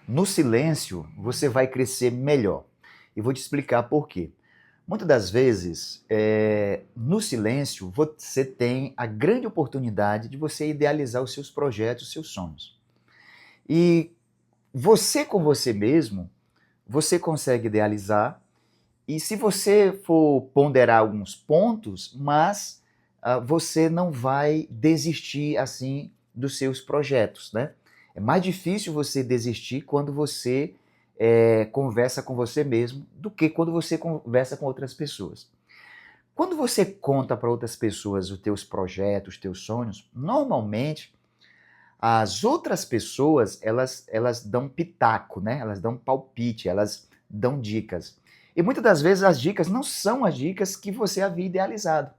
No silêncio, você vai crescer melhor. E vou te explicar por quê. Muitas das vezes, no silêncio, você tem a grande oportunidade de você idealizar os seus projetos, os seus sonhos. E você com você mesmo, você consegue idealizar. E se você for ponderar alguns pontos, mas você não vai desistir assim dos seus projetos, né? É mais difícil você desistir quando você conversa com você mesmo do que quando você conversa com outras pessoas. Quando você conta para outras pessoas os teus projetos, os teus sonhos, normalmente as outras pessoas elas dão pitaco, né? Elas dão palpite, elas dão dicas. E muitas das vezes as dicas não são as dicas que você havia idealizado.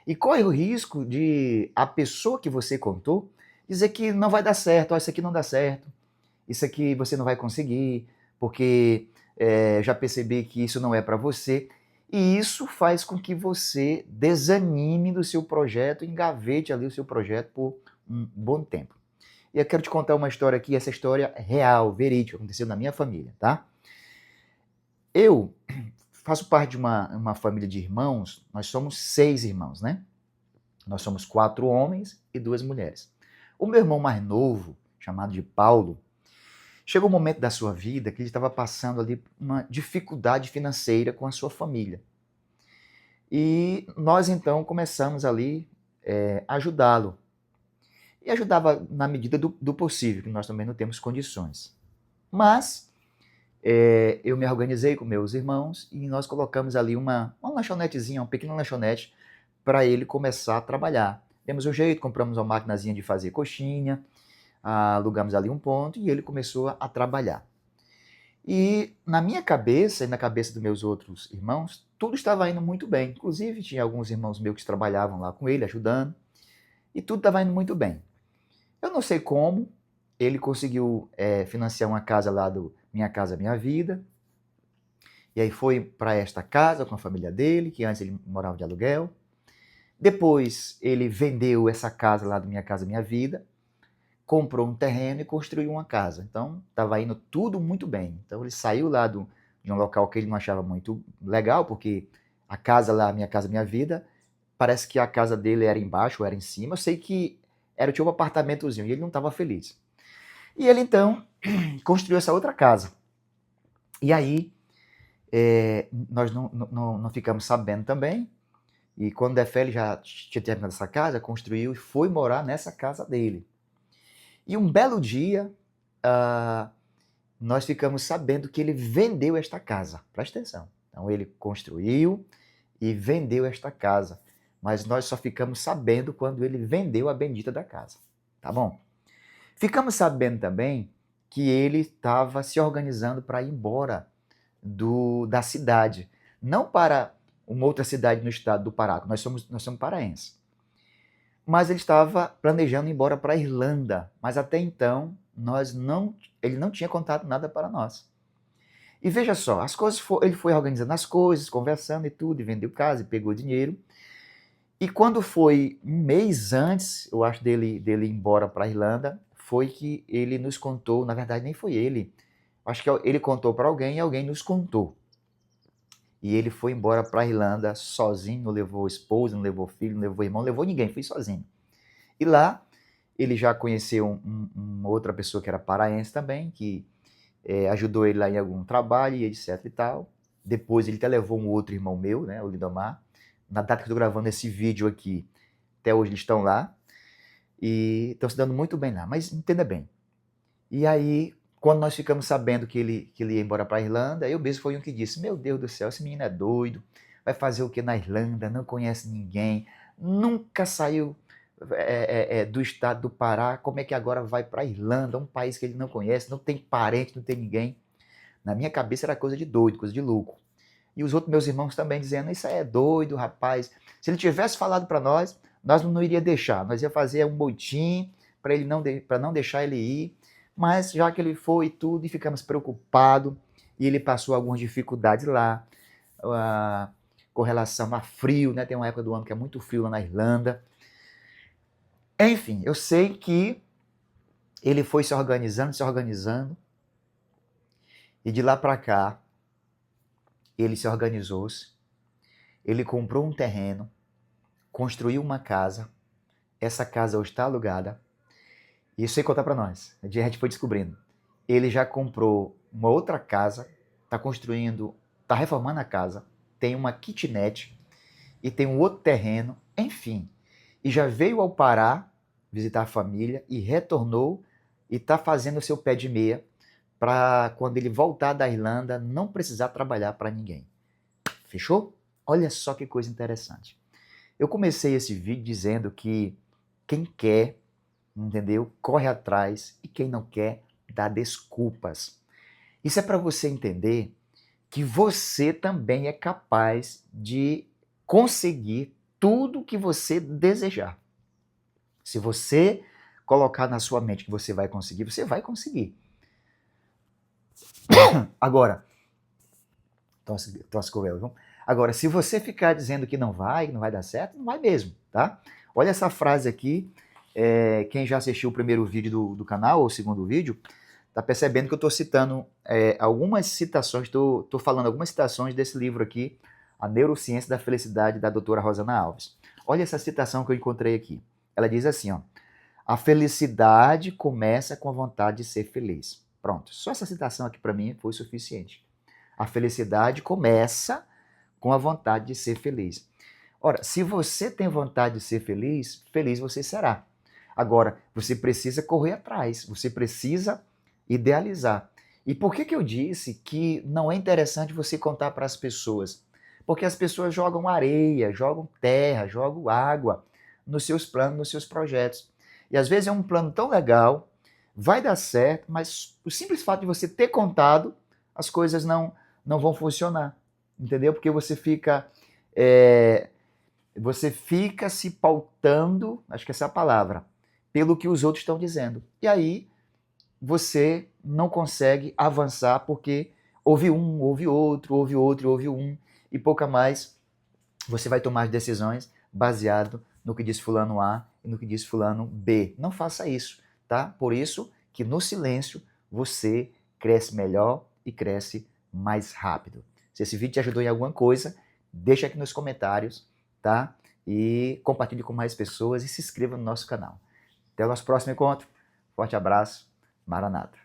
E corre o risco de a pessoa que você contou dizer que não vai dar certo, ó, isso aqui não dá certo, isso aqui você não vai conseguir, porque já percebi que isso não é para você. E isso faz com que você desanime do seu projeto, engavete ali o seu projeto por um bom tempo. E eu quero te contar uma história aqui, essa história é real, verídica, aconteceu na minha família, tá? Eu faço parte de uma família de irmãos, nós somos 6 irmãos, né? Nós somos 4 homens e 2 mulheres. O meu irmão mais novo, chamado de Paulo, chegou um momento da sua vida que ele estava passando ali uma dificuldade financeira com a sua família. E nós então começamos ali a ajudá-lo. E ajudava na medida do possível, que nós também não temos condições. Mas eu me organizei com meus irmãos e nós colocamos ali uma lanchonetezinha, uma pequena lanchonete, para ele começar a trabalhar. Demos um jeito, compramos uma maquinazinha de fazer coxinha, alugamos ali um ponto e ele começou a trabalhar. E na minha cabeça e na cabeça dos meus outros irmãos, tudo estava indo muito bem. Inclusive, tinha alguns irmãos meus que trabalhavam lá com ele, ajudando, e tudo estava indo muito bem. Eu não sei como, ele conseguiu financiar uma casa lá do Minha Casa Minha Vida, e aí foi para esta casa com a família dele, que antes ele morava de aluguel. Depois ele vendeu essa casa lá do Minha Casa Minha Vida, comprou um terreno e construiu uma casa. Então estava indo tudo muito bem. Então ele saiu lá de um local que ele não achava muito legal, porque a casa lá, Minha Casa Minha Vida, parece que a casa dele era embaixo ou era em cima. Eu sei que era tipo um apartamentozinho e ele não estava feliz. E ele então construiu essa outra casa. E aí nós não ficamos sabendo também. E quando der fé, ele já tinha terminado essa casa, construiu e foi morar nessa casa dele. E um belo dia, nós ficamos sabendo que ele vendeu esta casa. Presta atenção. Então ele construiu e vendeu esta casa. Mas nós só ficamos sabendo quando ele vendeu a bendita da casa. Tá bom? Ficamos sabendo também que ele estava se organizando para ir embora da cidade. Não para uma outra cidade no estado do Pará, nós somos paraenses. Mas ele estava planejando ir embora para a Irlanda, mas até então ele não tinha contado nada para nós. E veja só, ele foi organizando as coisas, conversando e tudo, e vendeu casa, e pegou dinheiro. E quando foi um mês antes, eu acho, dele ir embora para a Irlanda, foi que ele nos contou, na verdade nem foi ele, acho que ele contou para alguém e alguém nos contou. E ele foi embora para a Irlanda sozinho, não levou esposa, não levou filho, não levou irmão, não levou ninguém, foi sozinho. E lá ele já conheceu uma outra pessoa que era paraense também, que ajudou ele lá em algum trabalho e etc e tal. Depois ele até levou um outro irmão meu, né, o Lidomar. Na data que eu estou gravando esse vídeo aqui, até hoje eles estão lá. E estão se dando muito bem lá, mas entenda bem. E aí, quando nós ficamos sabendo que ele ia embora para a Irlanda, eu mesmo fui um que disse, meu Deus do céu, esse menino é doido, vai fazer o que na Irlanda, não conhece ninguém, nunca saiu do estado do Pará, como é que agora vai para a Irlanda, um país que ele não conhece, não tem parente, não tem ninguém. Na minha cabeça era coisa de doido, coisa de louco. E os outros meus irmãos também dizendo, isso aí é doido, rapaz. Se ele tivesse falado para nós não iria deixar, nós ia fazer um moitim para não deixar ele ir. Mas já que ele foi e tudo, e ficamos preocupados, e ele passou algumas dificuldades lá, com relação a frio, né? Tem uma época do ano que é muito frio lá na Irlanda. Enfim, eu sei que ele foi se organizando, E de lá para cá, ele se organizou-se, ele comprou um terreno, construiu uma casa, essa casa hoje está alugada, e isso sem contar para nós, a gente foi descobrindo. Ele já comprou uma outra casa, está construindo, está reformando a casa, tem uma kitnet e tem um outro terreno, enfim. E já veio ao Pará visitar a família e retornou e está fazendo o seu pé de meia para quando ele voltar da Irlanda não precisar trabalhar para ninguém. Fechou? Olha só que coisa interessante. Eu comecei esse vídeo dizendo que quem quer, entendeu? Corre atrás e quem não quer, dá desculpas. Isso é para você entender que você também é capaz de conseguir tudo que você desejar. Se você colocar na sua mente que você vai conseguir, você vai conseguir. Agora, tosse cruel, viu? Agora, se você ficar dizendo que não vai dar certo, não vai mesmo, tá? Olha essa frase aqui, quem já assistiu o primeiro vídeo do canal, ou o segundo vídeo, tá percebendo que eu estou citando algumas citações, estou falando algumas citações desse livro aqui, A Neurociência da Felicidade, da doutora Rosana Alves. Olha essa citação que eu encontrei aqui. Ela diz assim, ó, a felicidade começa com a vontade de ser feliz. Pronto, só essa citação aqui para mim foi suficiente. A felicidade começa com a vontade de ser feliz. Ora, se você tem vontade de ser feliz, feliz você será. Agora, você precisa correr atrás, você precisa idealizar. E por que eu disse que não é interessante você contar para as pessoas? Porque as pessoas jogam areia, jogam terra, jogam água nos seus planos, nos seus projetos. E às vezes é um plano tão legal, vai dar certo, mas o simples fato de você ter contado, as coisas não vão funcionar, entendeu? Porque você fica se pautando, acho que essa é a palavra, pelo que os outros estão dizendo. E aí você não consegue avançar porque houve um, houve outro, houve um, e pouca mais você vai tomar as decisões baseado no que diz fulano A e no que diz fulano B. Não faça isso, tá? Por isso que no silêncio você cresce melhor e cresce mais rápido. Se esse vídeo te ajudou em alguma coisa, deixa aqui nos comentários, tá? E compartilhe com mais pessoas e se inscreva no nosso canal. Até o nosso próximo encontro. Forte abraço. Maranata.